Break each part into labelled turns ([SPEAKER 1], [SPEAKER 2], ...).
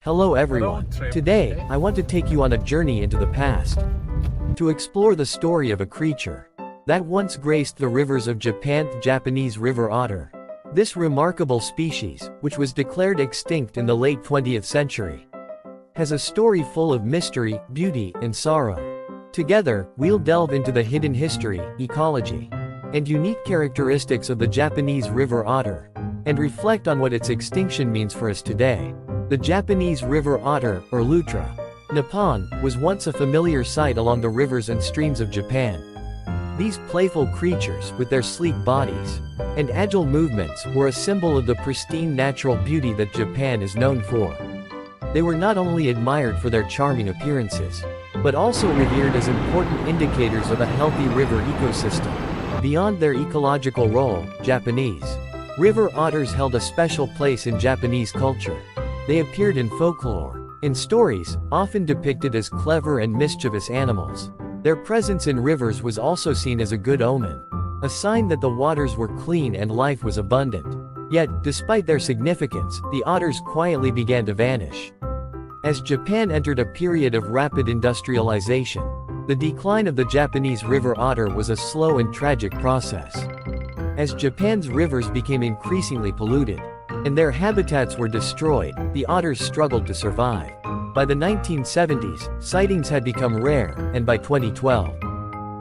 [SPEAKER 1] Hello everyone. Today, I want to take you on a journey into the past, to explore the story of a creature that once graced the rivers of Japan, the Japanese River Otter. This remarkable species, which was declared extinct in the late 20th century, has a story full of mystery, beauty, and sorrow. Together, we'll delve into the hidden history, ecology, and unique characteristics of the Japanese River Otter, and reflect on what its extinction means for us today. The Japanese River Otter, or Lutra, Nippon, was once a familiar sight along the rivers and streams of Japan. These playful creatures, with their sleek bodies and agile movements, were a symbol of the pristine natural beauty that Japan is known for. They were not only admired for their charming appearances, but also revered as important indicators of a healthy river ecosystem. Beyond their ecological role, Japanese river otters held a special place in Japanese culture. They appeared in folklore, in stories, often depicted as clever and mischievous animals. Their presence in rivers was also seen as a good omen, a sign that the waters were clean and life was abundant. Yet, despite their significance, the otters quietly began to vanish. As Japan entered a period of rapid industrialization, the decline of the Japanese river otter was a slow and tragic process. As Japan's rivers became increasingly polluted, and their habitats were destroyed, the otters struggled to survive. By the 1970s, sightings had become rare, and by 2012,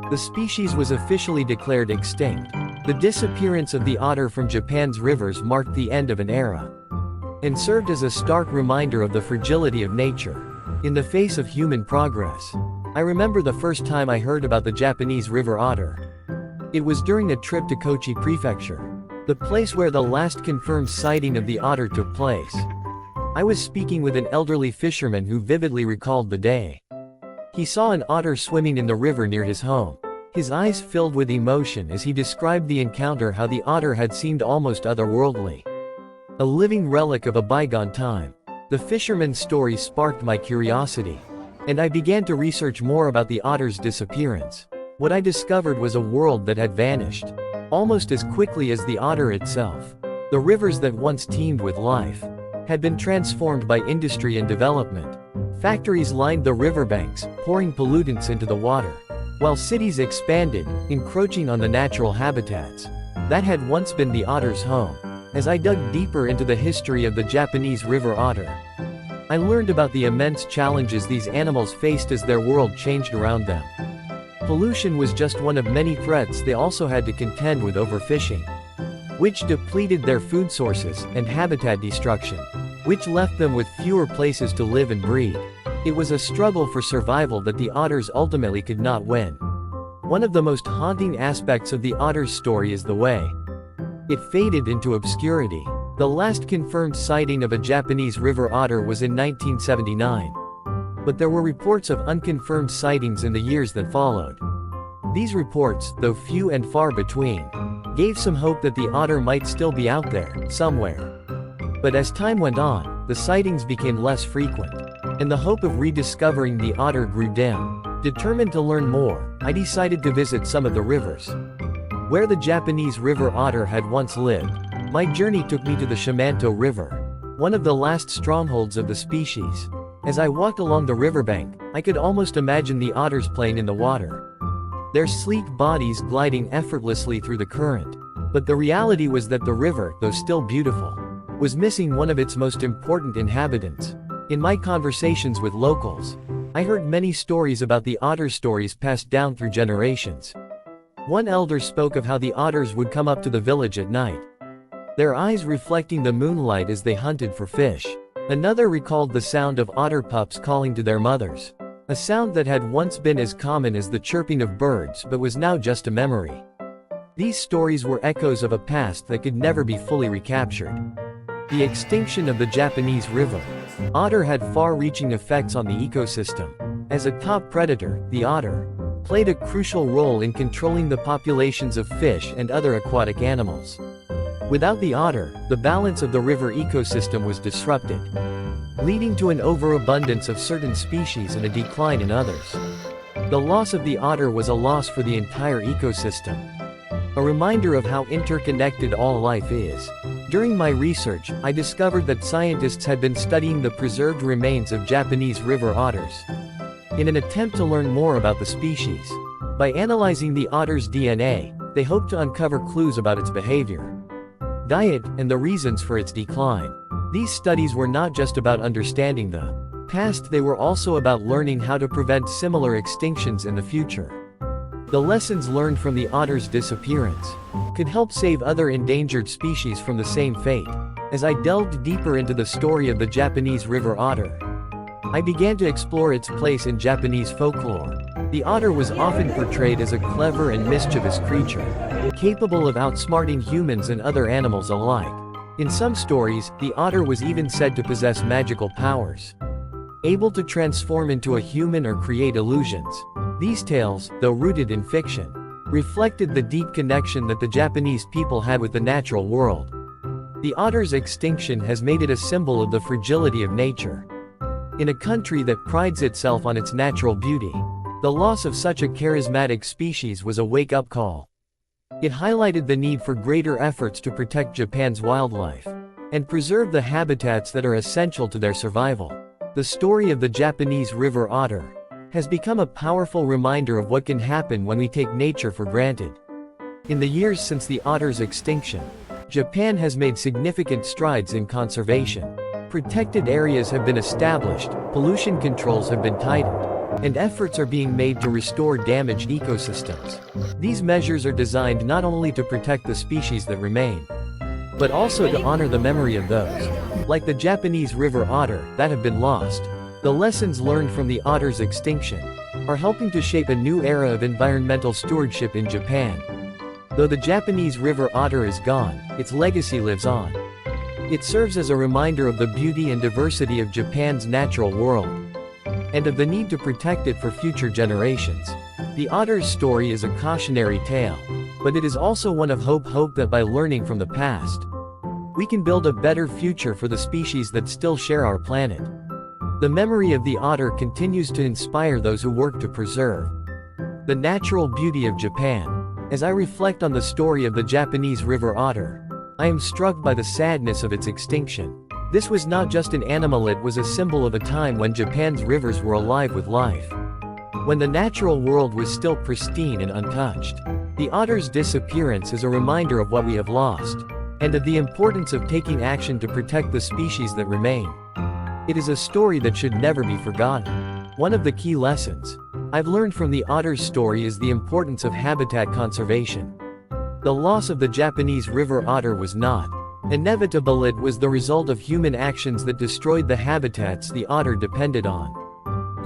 [SPEAKER 1] the species was officially declared extinct. The disappearance of the otter from Japan's rivers marked the end of an era, and served as a stark reminder of the fragility of nature in the face of human progress. I remember the first time I heard about the Japanese river otter. It was during a trip to Kochi Prefecture, the place where the last confirmed sighting of the otter took place. I was speaking with an elderly fisherman who vividly recalled the day. He saw an otter swimming in the river near his home. His eyes filled with emotion as he described the encounter, how the otter had seemed almost otherworldly, a living relic of a bygone time. The fisherman's story sparked my curiosity, and I began to research more about the otter's disappearance. What I discovered was a world that had vanished almost as quickly as the otter itself. The rivers that once teemed with life had been transformed by industry and development. Factories lined the riverbanks, pouring pollutants into the water, while cities expanded, encroaching on the natural habitats that had once been the otter's home. As I dug deeper into the history of the Japanese river otter, I learned about the immense challenges these animals faced as their world changed around them. Pollution was just one of many threats they also had to contend with: overfishing, which depleted their food sources, and habitat destruction, which left them with fewer places to live and breed. It was a struggle for survival that the otters ultimately could not win. One of the most haunting aspects of the otter's story is the way it faded into obscurity. The last confirmed sighting of a Japanese river otter was in 1979. But there were reports of unconfirmed sightings in the years that followed. These reports, though few and far between, gave some hope that the otter might still be out there, somewhere. But as time went on, the sightings became less frequent, and the hope of rediscovering the otter grew dim. Determined to learn more, I decided to visit some of the rivers where the Japanese river otter had once lived. My journey took me to the Shimanto River, one of the last strongholds of the species. As I walked along the riverbank, I could almost imagine the otters playing in the water, their sleek bodies gliding effortlessly through the current. But the reality was that the river, though still beautiful, was missing one of its most important inhabitants. In my conversations with locals, I heard many stories about the otter, stories passed down through generations. One elder spoke of how the otters would come up to the village at night, their eyes reflecting the moonlight as they hunted for fish. Another recalled the sound of otter pups calling to their mothers, a sound that had once been as common as the chirping of birds but was now just a memory. These stories were echoes of a past that could never be fully recaptured. The extinction of the Japanese river otter had far-reaching effects on the ecosystem. As a top predator, the otter played a crucial role in controlling the populations of fish and other aquatic animals. Without the otter, the balance of the river ecosystem was disrupted, leading to an overabundance of certain species and a decline in others. The loss of the otter was a loss for the entire ecosystem, a reminder of how interconnected all life is. During my research, I discovered that scientists had been studying the preserved remains of Japanese river otters in an attempt to learn more about the species. By analyzing the otter's DNA, they hoped to uncover clues about its behavior, diet, and the reasons for its decline. These studies were not just about understanding the past, they were also about learning how to prevent similar extinctions in the future. The lessons learned from the otter's disappearance could help save other endangered species from the same fate. As I delved deeper into the story of the Japanese river otter, I began to explore its place in Japanese folklore. The otter was often portrayed as a clever and mischievous creature, capable of outsmarting humans and other animals alike. In some stories, the otter was even said to possess magical powers, able to transform into a human or create illusions. These tales, though rooted in fiction, reflected the deep connection that the Japanese people had with the natural world. The otter's extinction has made it a symbol of the fragility of nature. In a country that prides itself on its natural beauty, the loss of such a charismatic species was a wake-up call. It highlighted the need for greater efforts to protect Japan's wildlife and preserve the habitats that are essential to their survival. The story of the Japanese river otter has become a powerful reminder of what can happen when we take nature for granted. In the years since the otter's extinction, Japan has made significant strides in conservation. Protected areas have been established, pollution controls have been tightened, and efforts are being made to restore damaged ecosystems. These measures are designed not only to protect the species that remain, but also to honor the memory of those, like the Japanese river otter, that have been lost. The lessons learned from the otter's extinction are helping to shape a new era of environmental stewardship in Japan. Though the Japanese river otter is gone, its legacy lives on. It serves as a reminder of the beauty and diversity of Japan's natural world, and of the need to protect it for future generations. The otter's story is a cautionary tale, but it is also one of hope that by learning from the past, we can build a better future for the species that still share our planet. The memory of the otter continues to inspire those who work to preserve the natural beauty of Japan. As I reflect on the story of the Japanese river otter, I am struck by the sadness of its extinction. This was not just an animal, it was a symbol of a time when Japan's rivers were alive with life, when the natural world was still pristine and untouched. The otter's disappearance is a reminder of what we have lost, and of the importance of taking action to protect the species that remain. It is a story that should never be forgotten. One of the key lessons I've learned from the otter's story is the importance of habitat conservation. The loss of the Japanese river otter was not inevitable, it was the result of human actions that destroyed the habitats the otter depended on.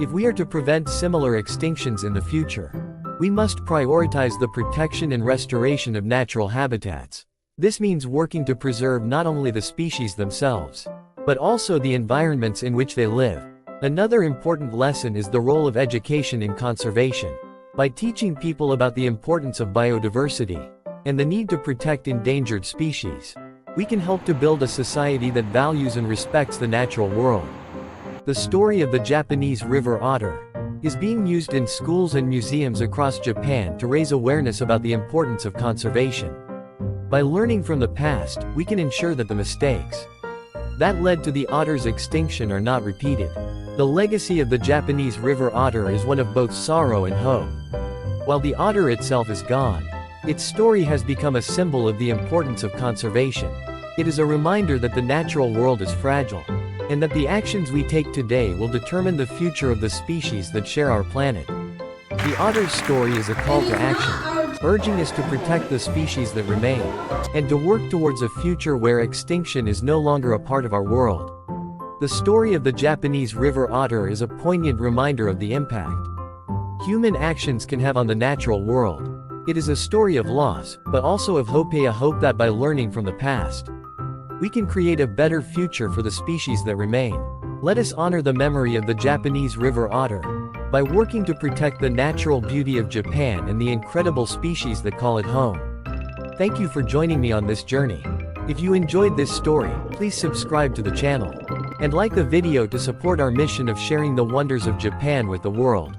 [SPEAKER 1] If we are to prevent similar extinctions in the future, we must prioritize the protection and restoration of natural habitats. This means working to preserve not only the species themselves, but also the environments in which they live. Another important lesson is the role of education in conservation. By teaching people about the importance of biodiversity and the need to protect endangered species, we can help to build a society that values and respects the natural world. The story of the Japanese river otter is being used in schools and museums across Japan to raise awareness about the importance of conservation. By learning from the past, we can ensure that the mistakes that led to the otter's extinction are not repeated. The legacy of the Japanese river otter is one of both sorrow and hope. While the otter itself is gone, its story has become a symbol of the importance of conservation. It is a reminder that the natural world is fragile, and that the actions we take today will determine the future of the species that share our planet. The otter's story is a call to action, urging us to protect the species that remain, and to work towards a future where extinction is no longer a part of our world. The story of the Japanese river otter is a poignant reminder of the impact human actions can have on the natural world. It is a story of loss, but also of hope, a hope that by learning from the past, we can create a better future for the species that remain. Let us honor the memory of the Japanese river otter by working to protect the natural beauty of Japan and the incredible species that call it home. Thank you for joining me on this journey. If you enjoyed this story, please subscribe to the channel and like the video to support our mission of sharing the wonders of Japan with the world.